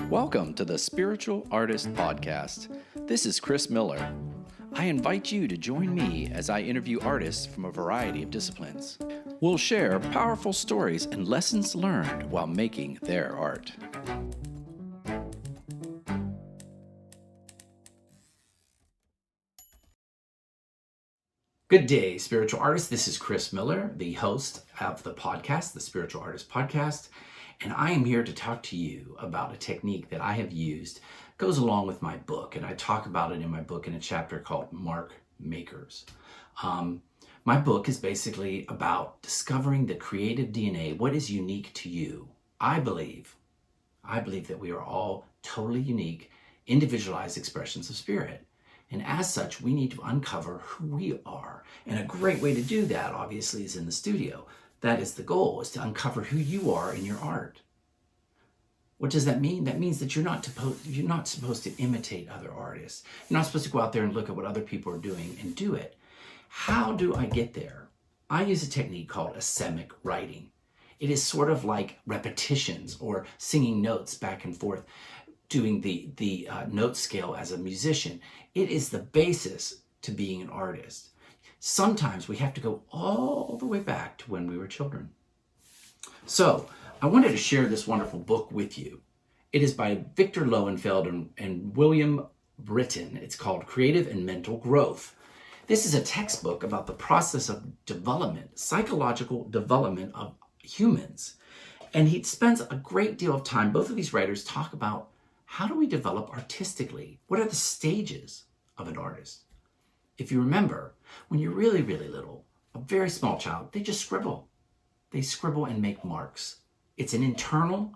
Welcome to the Spiritual Artist Podcast. This is Chris Miller. I invite you to join me as I interview artists from a variety of disciplines. We'll share powerful stories and lessons learned while making their art. Good day, spiritual artists. This is Chris Miller, the host of the podcast, the Spiritual Artist Podcast, and I am here to talk to you about a technique that I have used, goes along with my book, and I talk about it in my book in a chapter called Mark Makers. My book is basically about discovering the creative DNA, what is unique to you. I believe that we are all totally unique, individualized expressions of spirit. And as such, we need to uncover who we are. And a great way to do that, obviously, is in the studio. That is the goal, is to uncover who you are in your art. What does that mean? That means that you're not supposed to imitate other artists. You're not supposed to go out there and look at what other people are doing and do it. How do I get there? I use a technique called Asemic Writing. It is sort of like repetitions or singing notes back and forth, doing the note scale as a musician. It is the basis to being an artist. Sometimes we have to go all the way back to when we were children. So I wanted to share this wonderful book with you. It is by Viktor Lowenfeld and Lambert Brittain. It's called Creative and Mental Growth. This is a textbook about the process of development, psychological development of humans. And he spends a great deal of time, both of these writers talk about how do we develop artistically? What are the stages of an artist? If you remember, when you're really, really little, a very small child, they just scribble. They scribble and make marks. It's an internal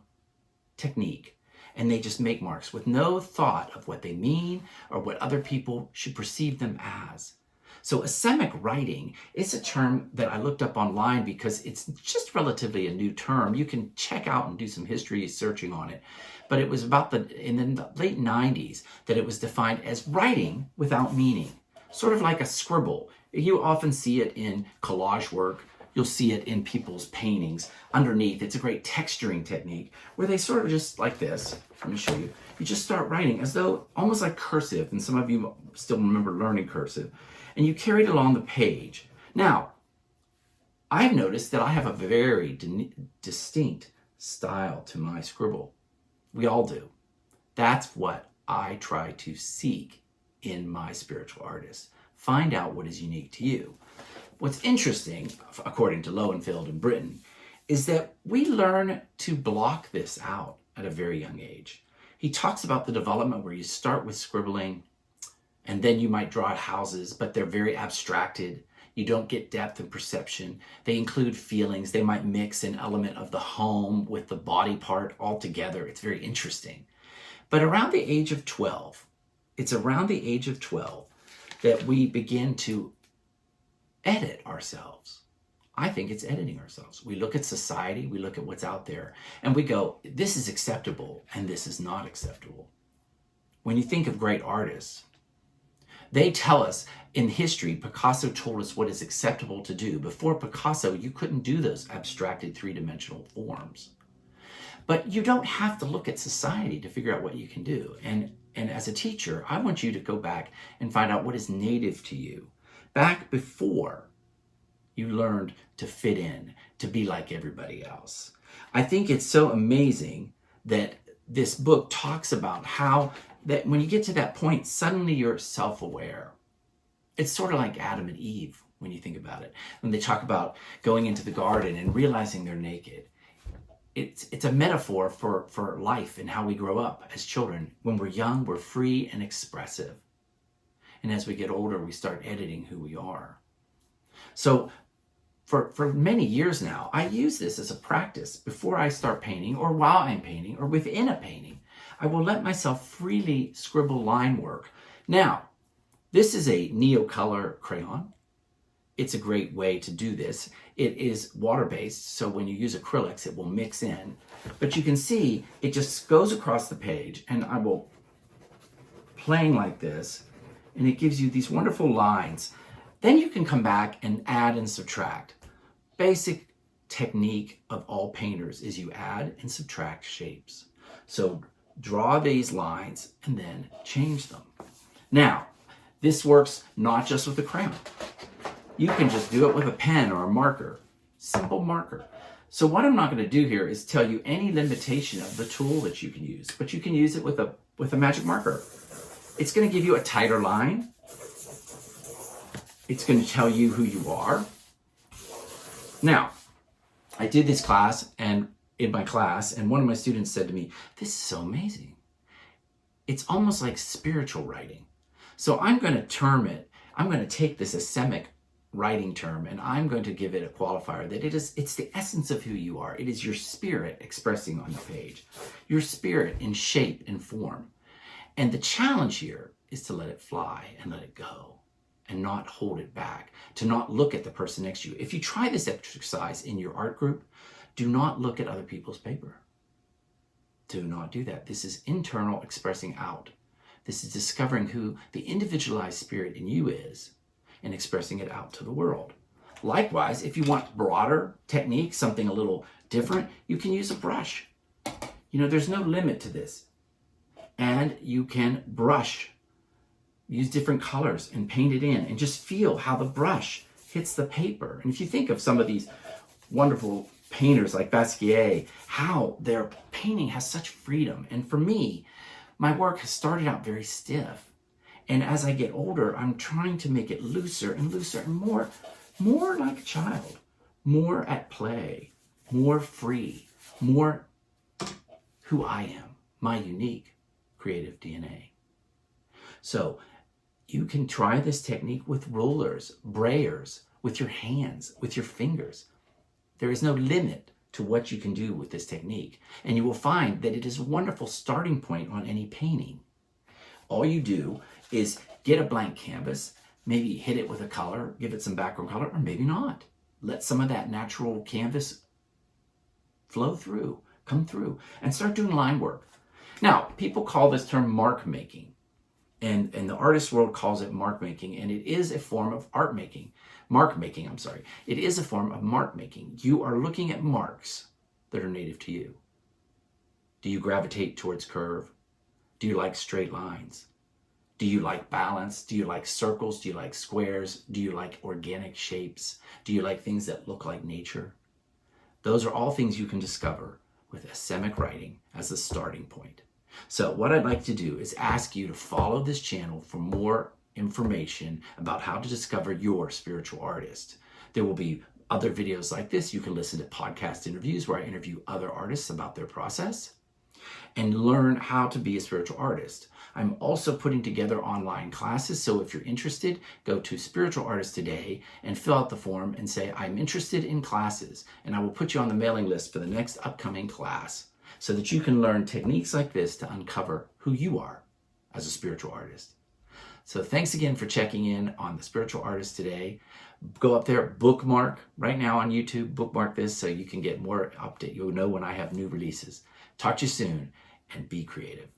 technique, and they just make marks with no thought of what they mean or what other people should perceive them as. So Asemic writing is a term that I looked up online because it's just relatively a new term. You can check out and do some history searching on it. But it was about in the late 90s that it was defined as writing without meaning, sort of like a scribble. You often see it in collage work. You'll see it in people's paintings. Underneath, it's a great texturing technique where they sort of just like this. Let me show you. You just start writing as though almost like cursive, and some of you still remember learning cursive, and you carry it along the page. Now, I've noticed that I have a very distinct style to my scribble. We all do. That's what I try to seek in my spiritual artists. Find out what is unique to you. What's interesting, according to Lowenfeld and Brittain, is that we learn to block this out at a very young age. He talks about the development where you start with scribbling, and then you might draw houses, but they're very abstracted. You don't get depth and perception. They include feelings. They might mix an element of the home with the body part all together. It's very interesting. But around the age of 12, it's around the age of 12 that we begin to edit ourselves. I think it's editing ourselves. We look at society, we look at what's out there, and we go, this is acceptable and this is not acceptable. When you think of great artists, they tell us in history, Picasso told us what is acceptable to do. Before Picasso, you couldn't do those abstracted three-dimensional forms. But you don't have to look at society to figure out what you can do. And as a teacher, I want you to go back and find out what is native to you. Back before you learned to fit in, to be like everybody else. I think it's so amazing that this book talks about how that when you get to that point, suddenly you're self-aware. It's sort of like Adam and Eve when you think about it. When they talk about going into the garden and realizing they're naked. It's a metaphor for life and how we grow up as children. When we're young, we're free and expressive. And as we get older, we start editing who we are. So for many years now, I use this as a practice before I start painting or while I'm painting or within a painting. I will let myself freely scribble line work. Now, this is a Neocolor crayon. It's a great way to do this. It is water-based, so when you use acrylics, it will mix in. But you can see it just goes across the page, and I will playing like this, and it gives you these wonderful lines. Then you can come back and add and subtract. Basic technique of all painters is you add and subtract shapes. So draw these lines, and then change them. Now, this works not just with a crayon. You can just do it with a pen or a marker, simple marker. So what I'm not going to do here is tell you any limitation of the tool that you can use, but you can use it with a magic marker. It's going to give you a tighter line. It's going to tell you who you are. Now, I did this class and in my class, and one of my students said to me, "This is so amazing. It's almost like spiritual writing." So I'm going to I'm going to take this Asemic writing term, and I'm going to give it a qualifier that it's the essence of who you are. It is your spirit expressing on the page, your spirit in shape and form. And the challenge here is to let it fly and let it go and not hold it back, to not look at the person next to you. If you try this exercise in your art group, do not look at other people's paper. Do not do that. This is internal expressing out. This is discovering who the individualized spirit in you is and expressing it out to the world. Likewise, if you want broader technique, something a little different, you can use a brush. You know, there's no limit to this. And you can brush, use different colors and paint it in and just feel how the brush hits the paper. And if you think of some of these wonderful painters like Basquiat, how their painting has such freedom. And for me, my work has started out very stiff. And as I get older, I'm trying to make it looser and looser and more like a child, more at play, more free, more who I am, my unique creative DNA. So you can try this technique with rulers, brayers, with your hands, with your fingers. There is no limit to what you can do with this technique. And you will find that it is a wonderful starting point on any painting. All you do is get a blank canvas, maybe hit it with a color, give it some background color, or maybe not. Let some of that natural canvas flow through, come through, and start doing line work. Now, people call this term mark making, and the artist world calls it mark making, and it is a form of art making. Mark making, I'm sorry. It is a form of mark making. You are looking at marks that are native to you. Do you gravitate towards curve? Do you like straight lines? Do you like balance? Do you like circles? Do you like squares? Do you like organic shapes? Do you like things that look like nature? Those are all things you can discover with Semic writing as a starting point. So what I'd like to do is ask you to follow this channel for more information about how to discover your spiritual artist. There will be other videos like this. You can listen to podcast interviews where I interview other artists about their process and learn how to be a spiritual artist. I'm also putting together online classes, so if you're interested, go to Spiritual Artist Today and fill out the form and say, I'm interested in classes, and I will put you on the mailing list for the next upcoming class so that you can learn techniques like this to uncover who you are as a spiritual artist. So thanks again for checking in on the Spiritual Artist Today. Go up there, bookmark right now on YouTube, bookmark this so you can get more update. You'll know when I have new releases. Talk to you soon, and be creative.